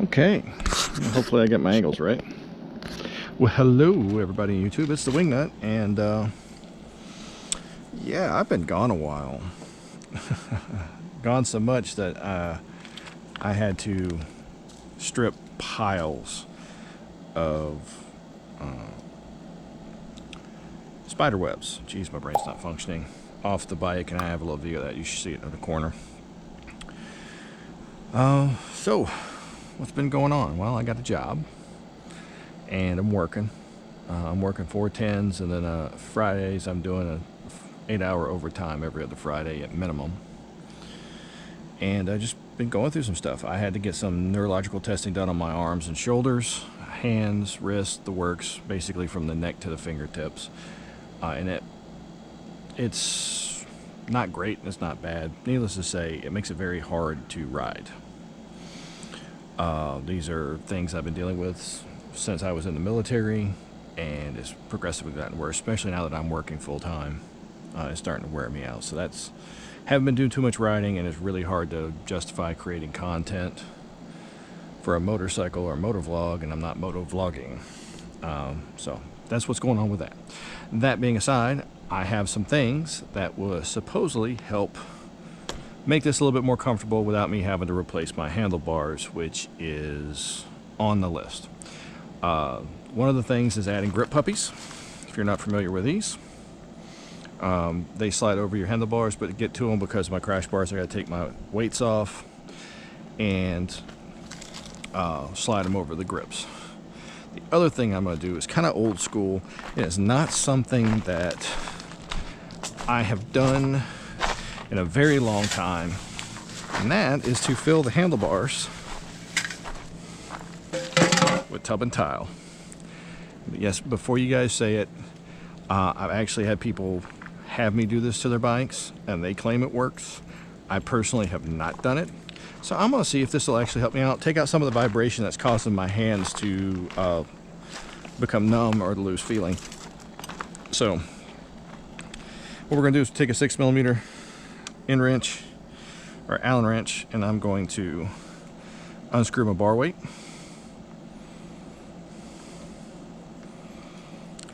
Okay, hopefully I get my angles right. Well, hello everybody on YouTube, it's the Wingnut, and yeah, I've been gone a while. Gone so much that I had to strip piles of spider webs. Geez, my brain's not functioning. Off the bike, and I have a little video of that. You should see it in the corner. So what's been going on? Well, I got a job and I'm working 4 10s, and then Fridays I'm doing a 8-hour overtime every other Friday at minimum. And I just been going through some stuff. I had to get some neurological testing done on my arms and shoulders, hands, wrists, the works, basically from the neck to the fingertips. And it's not great and it's not bad. Needless to say, it makes it very hard to ride. These are things I've been dealing with since I was in the military, and it's progressively gotten worse, especially now that I'm working full-time. It's starting to wear me out. So haven't been doing too much riding, and it's really hard to justify creating content for a motorcycle or a motor vlog, and I'm not moto vlogging. So that's what's going on with that. That being aside, I have some things that will supposedly help make this a little bit more comfortable without me having to replace my handlebars, which is on the list. One of the things is adding grip puppies. If you're not familiar with these, they slide over your handlebars, but to get to them, because of my crash bars, I got to take my weights off and slide them over the grips. The other thing I'm going to do is kind of old school. It is not something that I have done in a very long time, and that is to fill the handlebars with tub and tile. Yes, before you guys say it, I've actually had people have me do this to their bikes, and they claim it works. I personally have not done it, so I'm going to see if this will actually help me out, take out some of the vibration that's causing my hands to become numb or to lose feeling. So what we're going to do is take a 6mm end wrench or Allen wrench, and I'm going to unscrew my bar weight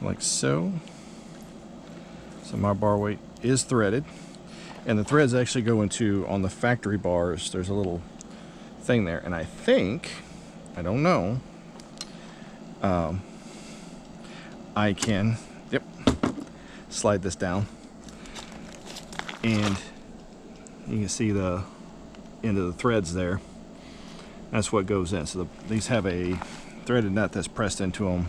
like so. So my bar weight is threaded, and the threads actually go into, on the factory bars, there's a little thing there, and I think, I don't know, I can, yep, slide this down, and you can see the end of the threads there. That's what goes in. So these have a threaded nut that's pressed into them,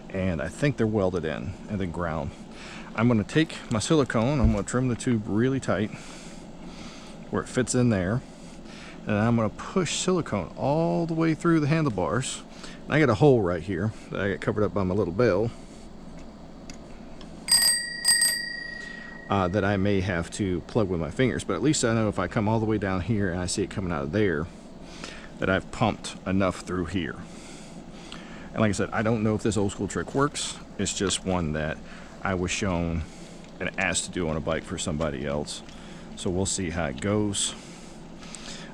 and I think they're welded in and then ground. I'm going to take my silicone, I'm going to trim the tube really tight where it fits in there, and I'm going to push silicone all the way through the handlebars. And I got a hole right here that I got covered up by my little bell that I may have to plug with my fingers, but at least I know if I come all the way down here and I see it coming out of there, that I've pumped enough through here. And like I said, I don't know if this old school trick works. It's just one that I was shown and asked to do on a bike for somebody else. So we'll see how it goes.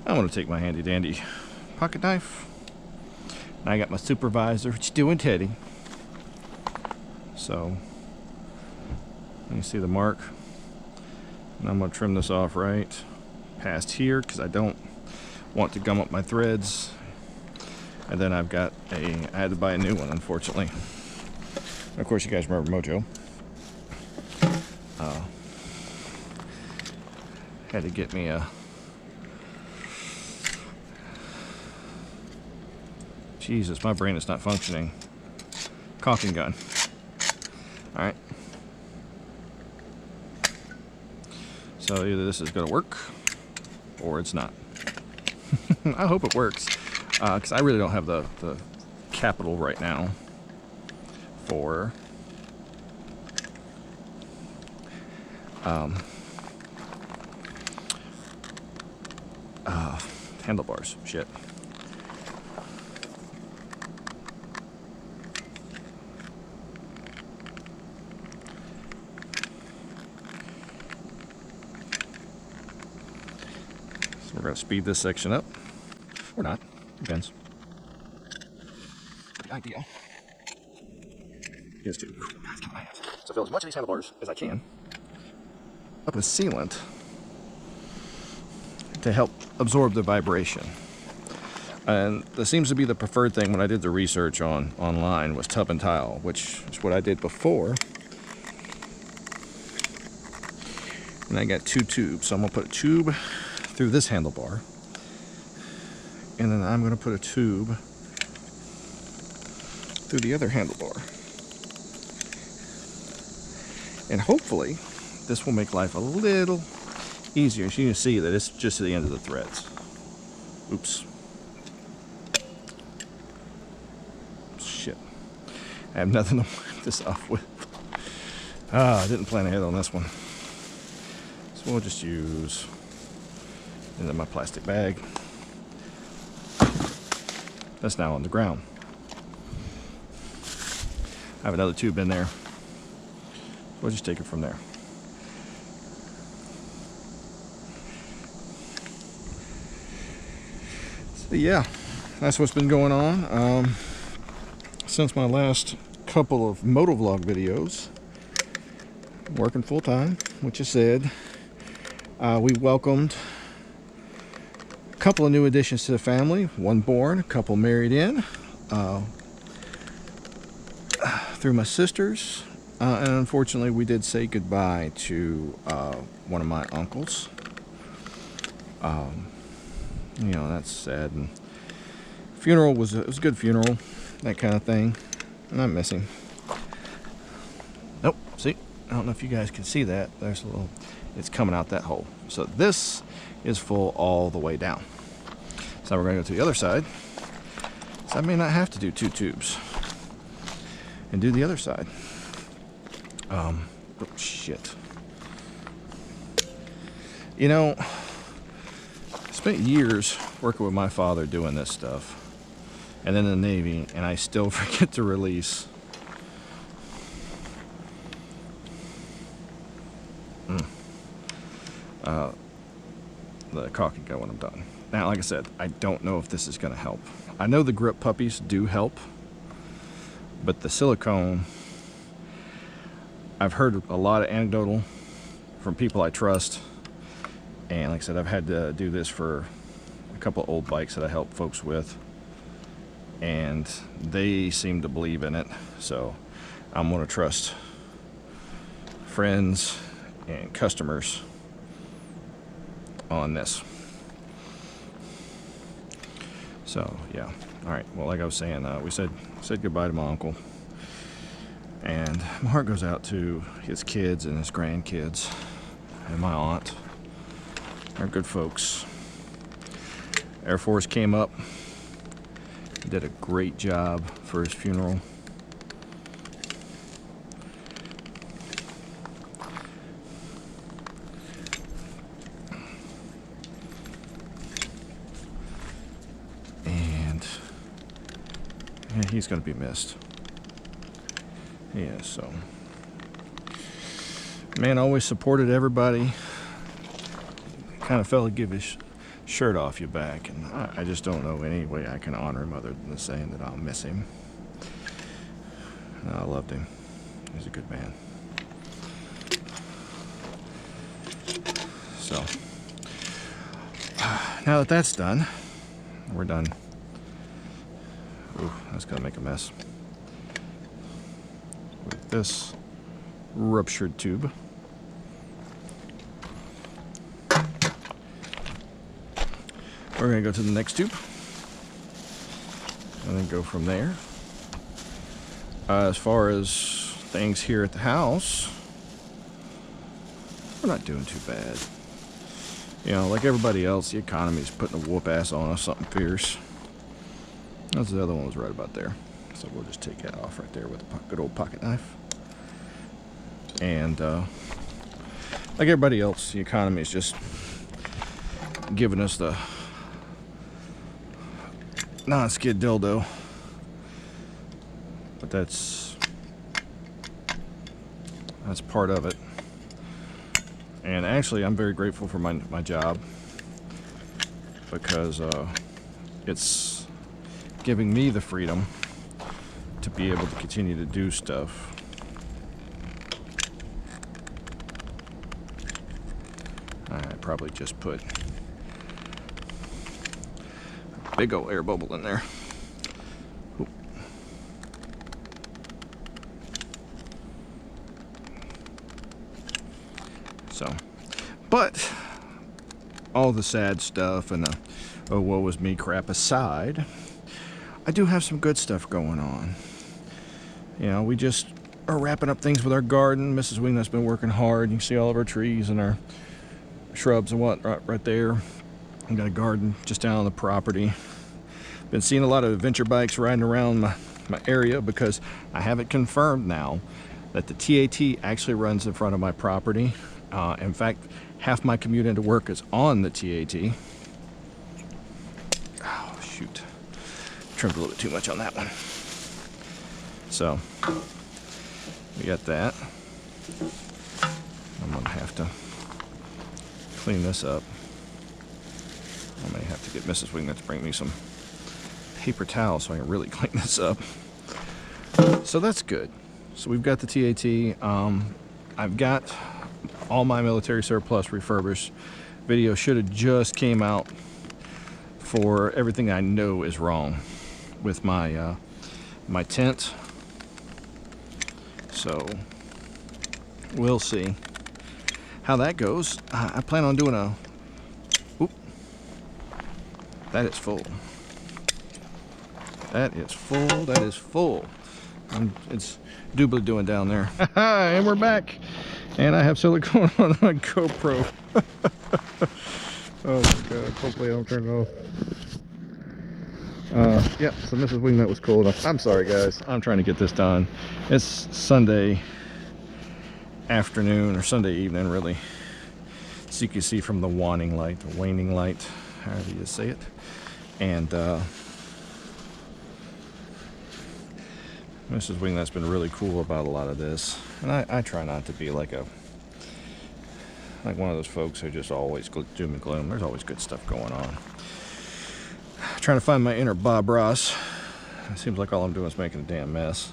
I'm going to take my handy dandy pocket knife. And I got my supervisor. What you doing, Teddy? So you see the mark. And I'm going to trim this off right past here, because I don't want to gum up my threads. And then I had to buy a new one, unfortunately. And of course, you guys remember Mojo. Had to get me a, Jesus, my brain is not functioning, caulking gun. All right. So either this is going to work or it's not. I hope it works, because I really don't have the capital right now for handlebars. Shit. So we're going to speed this section up, or not, depends. the idea is to fill as much of these handlebars as I can up with sealant to help absorb the vibration. And that seems to be the preferred thing when I did the research online was tub and tile, which is what I did before. And I got 2 tubes, so I'm gonna put a tube through this handlebar, and then I'm gonna put a tube through the other handlebar. And hopefully this will make life a little easier. So you can see that it's just to the end of the threads. Oops. Shit. I have nothing to wipe this off with. I didn't plan ahead on this one. So we'll just use into my plastic bag. That's now on the ground. I have another tube in there. We'll just take it from there. So yeah, that's what's been going on since my last couple of motovlog videos. Working full time, which is said. We welcomed a couple of new additions to the family. One born, a couple married in through my sisters. And unfortunately, we did say goodbye to one of my uncles. You know, that's sad. And funeral was it was a good funeral, that kind of thing. And I miss him. Nope. See, I don't know if you guys can see that. There's a little. It's coming out that hole. So this is full all the way down. So we're going to go to the other side. So I may not have to do 2 tubes and do the other side. Oh shit. You know, I spent years working with my father doing this stuff, and then in the Navy, and I still forget to release. The caulking gun when I'm done. Now, like I said, I don't know if this is going to help. I know the grip puppies do help, but the silicone, I've heard a lot of anecdotal from people I trust, and like I said, I've had to do this for a couple of old bikes that I help folks with, and they seem to believe in it, so I'm going to trust friends and customers on this. So yeah, all right, well, like I was saying, we said goodbye to my uncle, and my heart goes out to his kids and his grandkids and my aunt. They're good folks. Air Force came up, did a great job for his funeral. Yeah, he's going to be missed. Yeah, so. Man always supported everybody. Kind of felt to give his shirt off your back. And I just don't know any way I can honor him other than saying that I'll miss him. No, I loved him. He's a good man. So. Now that that's done, we're done. Ooh, that's gonna make a mess with this ruptured tube. We're gonna go to the next tube and then go from there. As far as things here at the house, we're not doing too bad. You know, like everybody else, the economy's putting a whoop ass on us, something fierce. That's the other one was right about there. So we'll just take that off right there with a good old pocket knife. And like everybody else, the economy is just giving us the non-skid dildo. But that's part of it. And actually, I'm very grateful for my job, because it's giving me the freedom to be able to continue to do stuff. I probably just put a big old air bubble in there. Oop. So, but all the sad stuff and the oh woe is me crap aside, I do have some good stuff going on. You know, we just are wrapping up things with our garden. Mrs. Wingnut's been working hard. You can see all of our trees and our shrubs and what right there. We got a garden just down on the property. Been seeing a lot of adventure bikes riding around my area because I have it confirmed now that the TAT actually runs in front of my property. In fact, half my commute into work is on the TAT. Oh, shoot. Trimmed a little bit too much on that one. So, we got that. I'm going to have to clean this up. I may have to get Mrs. Wingnut to bring me some paper towels so I can really clean this up. So that's good. So we've got the TAT. I've got all my military surplus refurbished. Video should have just came out for everything I know is wrong with my my tent. So we'll see how that goes. I plan on doing a... Oop. That is full. That is full. That is full. It's doobly doing down there. And we're back. And I have silicone on my GoPro. Oh my god. Hopefully I don't turn it off. Yeah, so Mrs. Wingnut was cool enough. I'm sorry guys. I'm trying to get this done. It's Sunday afternoon or Sunday evening really. So you can see from the waning light, the waning light, however you say it. And Mrs. Wingnut's been really cool about a lot of this. And I try not to be like one of those folks who just always doom and gloom. There's always good stuff going on. Trying to find my inner Bob Ross. It seems like all I'm doing is making a damn mess.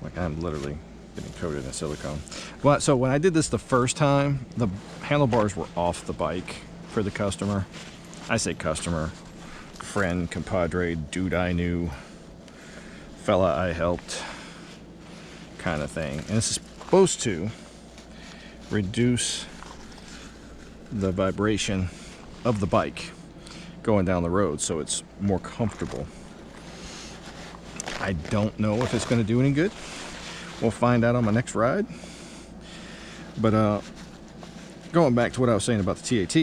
Like I'm literally getting coated in silicone. Well, so when I did this the first time, the handlebars were off the bike for the customer. I say customer, friend, compadre, dude I knew, fella I helped, kind of thing. And this is supposed to reduce the vibration of the bike going down the road so it's more comfortable. I don't know if it's going to do any good. We'll find out on my next ride. But going back to what I was saying about the TAT,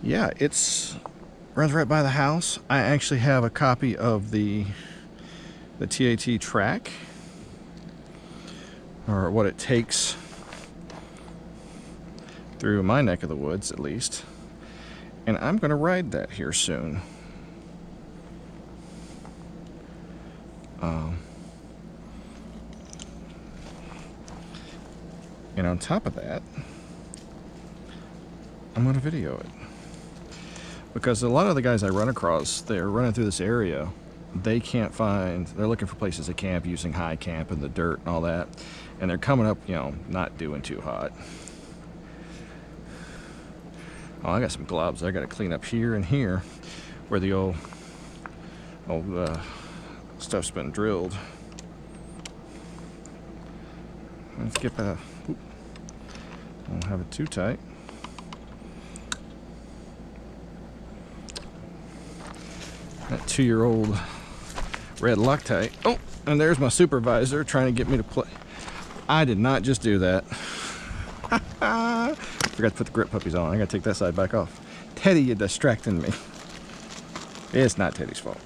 yeah, it's runs right by the house. I actually have a copy of the TAT track, or what it takes through my neck of the woods at least, and I'm going to ride that here soon. And on top of that, I'm going to video it, because a lot of the guys I run across, they're running through this area, they can't find, they're looking for places to camp using high camp and the dirt and all that, and they're coming up, you know, not doing too hot. Oh, I got some globs I got to clean up here and here where the old stuff's been drilled. Let's get that. Don't have it too tight. That 2-year-old red Loctite. Oh, and there's my supervisor trying to get me to play. I did not just do that. Forgot to put the grip puppies on. I gotta take that side back off. Teddy, you're distracting me. It's not Teddy's fault.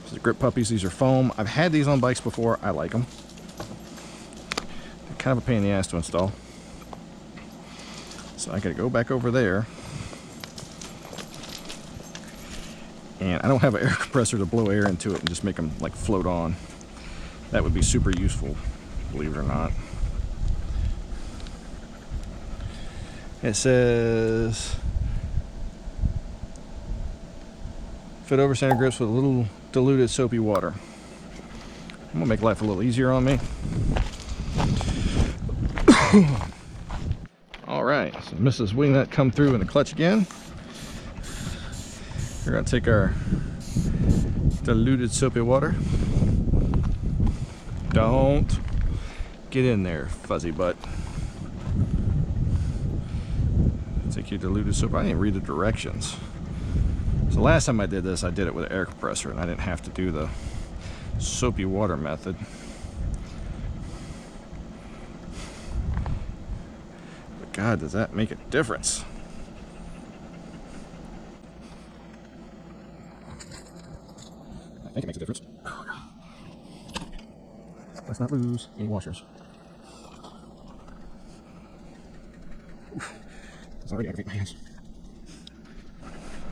These are grip puppies. These are foam. I've had these on bikes before. I like them. They're kind of a pain in the ass to install. So I gotta go back over there. And I don't have an air compressor to blow air into it and just make them like float on. That would be super useful, believe it or not. It says fit over center grips with a little diluted soapy water. I'm gonna make life a little easier on me. All right, so Mrs. Wingnut come through in the clutch again. We're gonna take our diluted soapy water. Don't get in there, fuzzy butt. Take your diluted soap. I didn't read the directions. So last time I did this, I did it with an air compressor and I didn't have to do the soapy water method. But God, does that make a difference? I think it makes a difference. Let's not lose any washers. It's already aggravating my hands.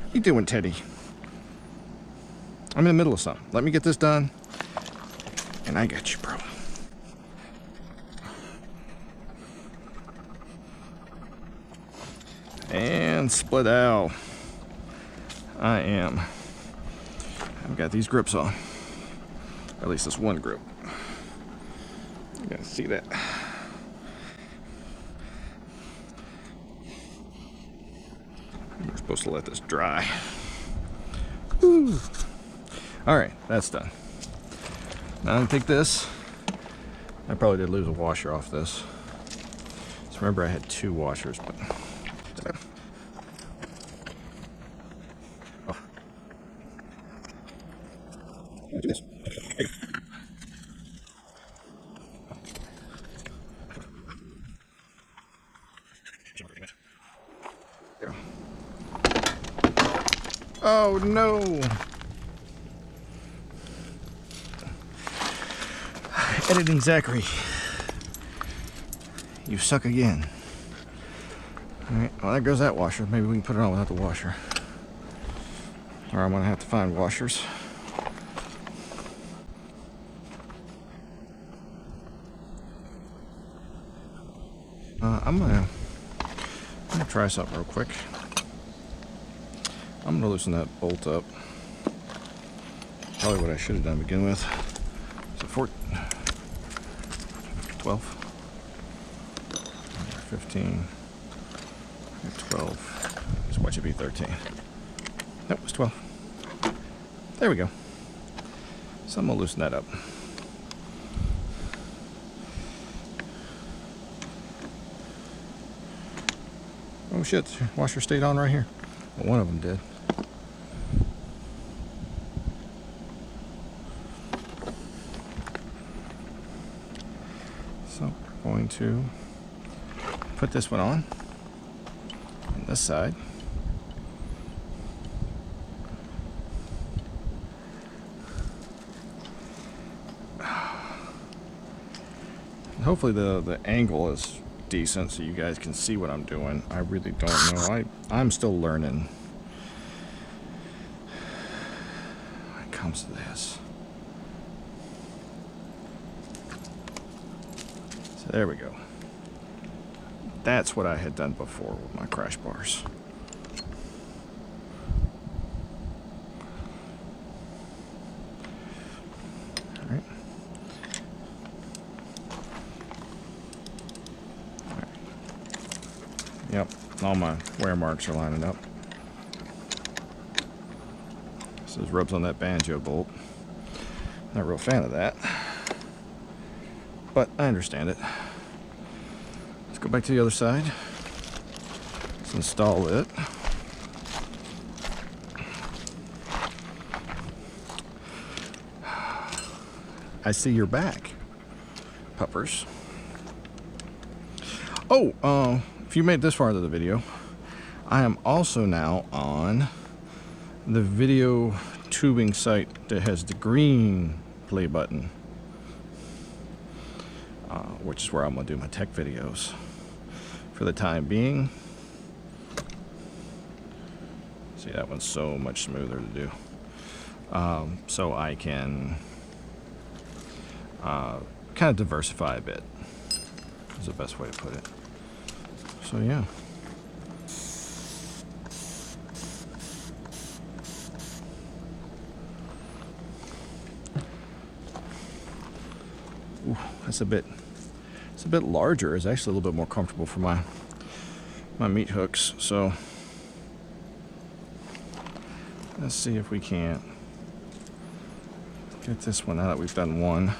What you doing, Teddy? I'm in the middle of something. Let me get this done, and I got you, bro. And split out. I've got these grips on. At least this one grip. You gotta see that. We're supposed to let this dry. Woo. All right, that's done. Now I'm gonna take this. I probably did lose a washer off this. So remember I had 2 washers, but. Oh. Do this. Hey. Oh no! Editing Zachary. You suck again. Alright, well there goes that washer. Maybe we can put it on without the washer. Or I'm gonna have to find washers. I'm gonna try something real quick. I'm gonna loosen that bolt up. Probably what I should have done to begin with. So 12, 15, 12. Just watch it be 13. Nope, it's 12. There we go. So I'm gonna loosen that up. Oh shit, washer stayed on right here. Well, one of them did. So we're going to put this one on this side. Hopefully the angle is decent so you guys can see what I'm doing. I really don't know. I'm still learning when it comes to this. So there we go. That's what I had done before with my crash bars. All right. Yep, all my wear marks are lining up. This is rubs on that banjo bolt. Not a real fan of that, but I understand it. Let's go back to the other side. Let's install it. I see you're back, puppers. Oh, if you made this far into the video, I am also now on the video tubing site that has the green play button, which is where I'm going to do my tech videos for the time being. See, that one's so much smoother to do. So I can kind of diversify a bit, is the best way to put it. So yeah. It's a bit larger. It's actually a little bit more comfortable for my meat hooks. So let's see if we can't get this one out. We've done one.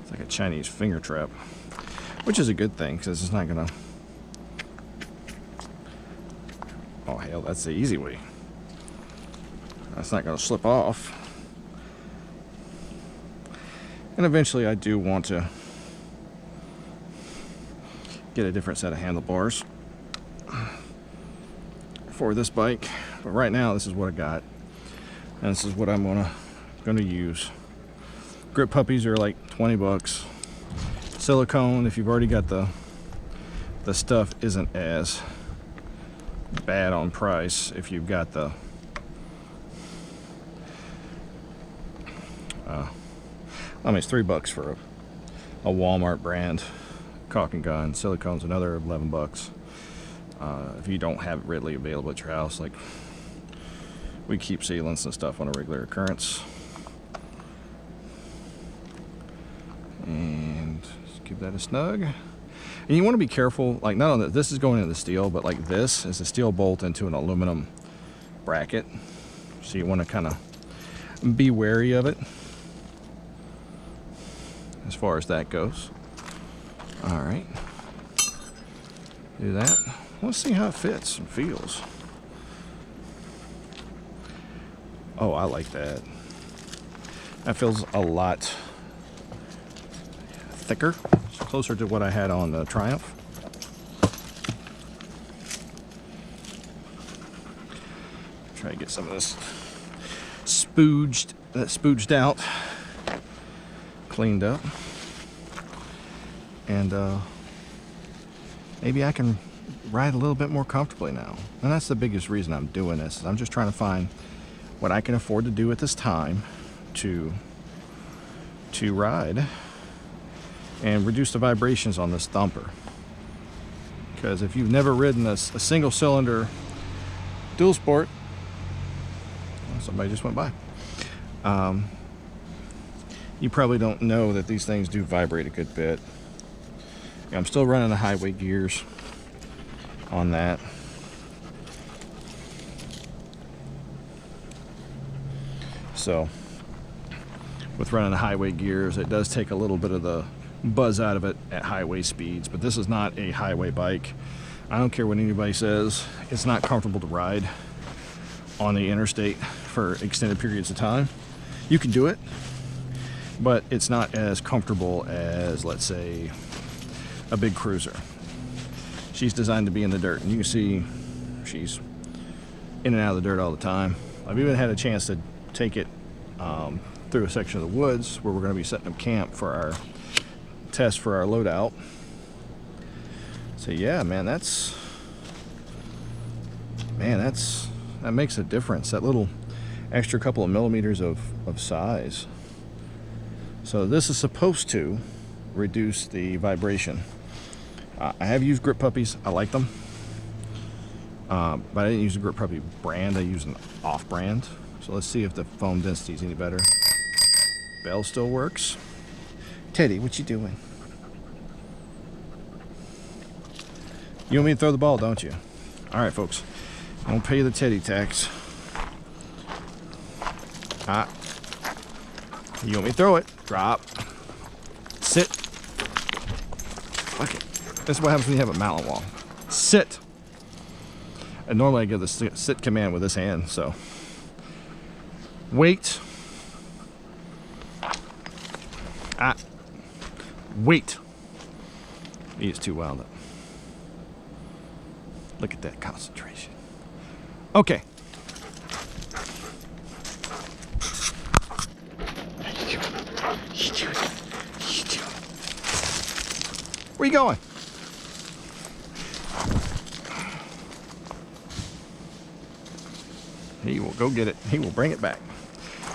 It's like a Chinese finger trap, which is a good thing because it's not gonna. Oh hell, that's the easy way. That's not gonna slip off. And eventually I do want to get a different set of handlebars for this bike, but right now this is what I got, and this is what I'm gonna use. Grip puppies are like 20 bucks. Silicone, if you've already got the stuff, isn't as bad on price if you've got the I mean, it's $3 for a Walmart brand caulk and gun. Silicone's another 11 bucks. If you don't have it readily available at your house, like we keep sealants and stuff on a regular occurrence. And just give that a snug. And you want to be careful, like not only this is going into the steel, but like this is a steel bolt into an aluminum bracket. So you want to kind of be wary of it as far as that goes. All right, do that. Let's see how it fits and feels. Oh, I like that. That feels a lot thicker. It's closer to what I had on the Triumph. Try to get some of this spooged out, cleaned up, and maybe I can ride a little bit more comfortably now. And that's the biggest reason I'm doing this. I'm just trying to find what I can afford to do at this time to ride and reduce the vibrations on this thumper. Because if you've never ridden a single cylinder dual sport, well, somebody just went by, you probably don't know that these things do vibrate a good bit. I'm still running the highway gears on that. So with running the highway gears, it does take a little bit of the buzz out of it at highway speeds, but this is not a highway bike. I don't care what anybody says, it's not comfortable to ride on the interstate for extended periods of time. You can do it, but it's not as comfortable as, let's say, a big cruiser. She's designed to be in the dirt, and you can see she's in and out of the dirt all the time. I've even had a chance to take it through a section of the woods where we're going to be setting up camp for our test for our loadout. So yeah, man, that makes a difference. That little extra couple of millimeters of size. So this is supposed to reduce the vibration. I have used grip puppies. I like them, but I didn't use a grip puppy brand. I used an off brand. So let's see if the foam density is any better. Bell still works. Teddy, what you doing? You want me to throw the ball, don't you? All right, folks. I'm gonna pay the Teddy tax. You want me to throw it? Drop. Sit. Okay. This is what happens when you have a mountain wall. Sit. And normally I give the sit command with this hand, so. Wait. Wait. He is too wound up. Look at that concentration. Okay. Where you going? He will go get it. He will bring it back.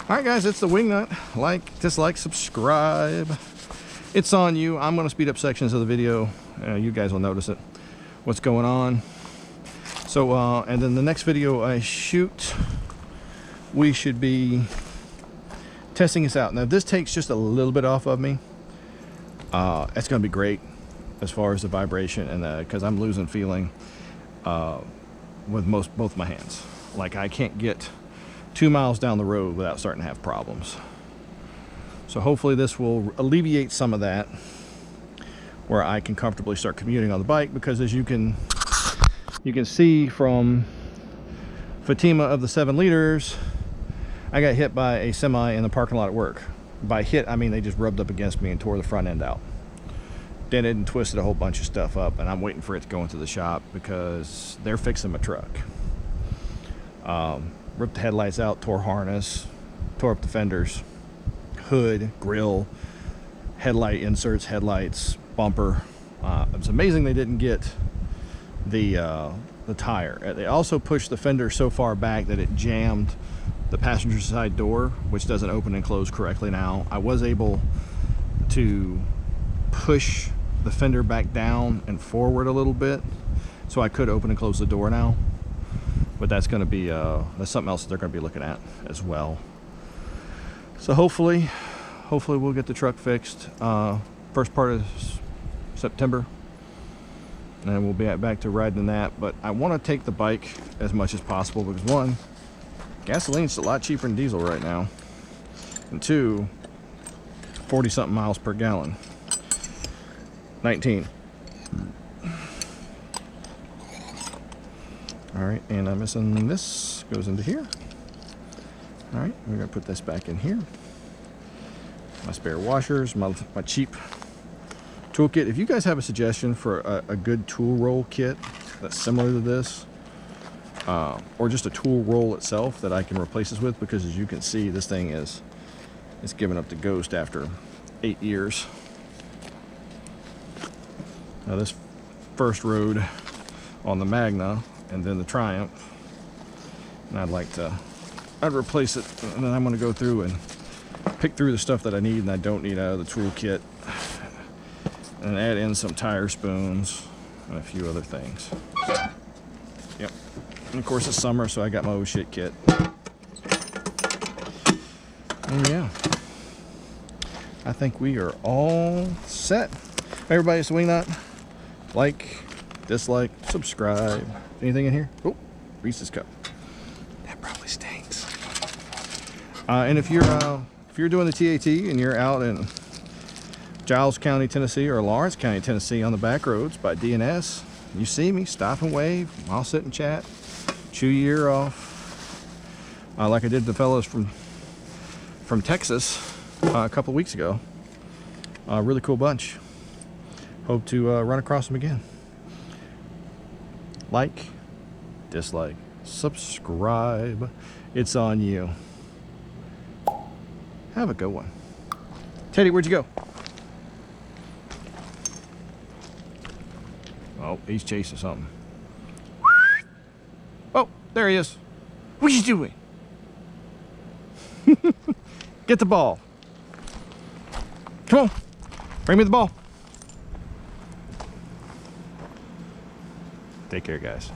All right, guys, it's the Wingnut. Like, dislike, subscribe. It's on you. I'm going to speed up sections of the video. You guys will notice it. What's going on? So, and then the next video I shoot, we should be testing this out. Now, if this takes just a little bit off of me, it's going to be great as far as the vibration, and because I'm losing feeling with both my hands. Like, I can't get 2 miles down the road without starting to have problems. So hopefully this will alleviate some of that, where I can comfortably start commuting on the bike, because as you can see from Fatima of the 7 liters, I got hit by a semi in the parking lot at work. By hit, I mean they just rubbed up against me and tore the front end out. Dented and twisted a whole bunch of stuff up, and I'm waiting for it to go into the shop because they're fixing my truck. Ripped the headlights out, tore harness, tore up the fenders, hood, grill, headlight inserts, headlights, bumper. It's amazing they didn't get the tire. They also pushed the fender so far back that it jammed the passenger side door, which doesn't open and close correctly now. I was able to push the fender back down and forward a little bit, so I could open and close the door now. But that's going to be that's something else that they're going to be looking at as well. So hopefully we'll get the truck fixed first part of September, and we'll be back to riding that. But I want to take the bike as much as possible because, one, gasoline's a lot cheaper than diesel right now, and two, 40-something miles per gallon. 19. All right, and I'm missing this. Goes into here. All right, we're gonna put this back in here. My spare washers, my cheap toolkit. If you guys have a suggestion for a good tool roll kit that's similar to this, or just a tool roll itself that I can replace this with, because as you can see, this thing is giving up the ghost after 8 years. Now this first rode on the Magna and then the Triumph, and I'd replace it, and then I'm going to go through and pick through the stuff that I need and I don't need out of the tool kit, and add in some tire spoons and a few other things. Yep. And of course it's summer, so I got my oh shit kit. And yeah, I think we are all set. Everybody, it's the Wingnut. Like, dislike, subscribe. Anything in here? Oh, Reese's cup. That probably stinks. And if you're doing the TAT and you're out in Giles County, Tennessee, or Lawrence County, Tennessee, on the back roads by DNS, you see me, stop and wave. I'll sit and chat, chew your ear off, like I did the fellows from Texas a couple of weeks ago. Really cool bunch. Hope to run across them again. Like, dislike, subscribe. It's on you. Have a good one. Teddy, where'd you go? Oh, he's chasing something. Oh, there he is. What are you doing? Get the ball. Come on. Bring me the ball. Take care, guys.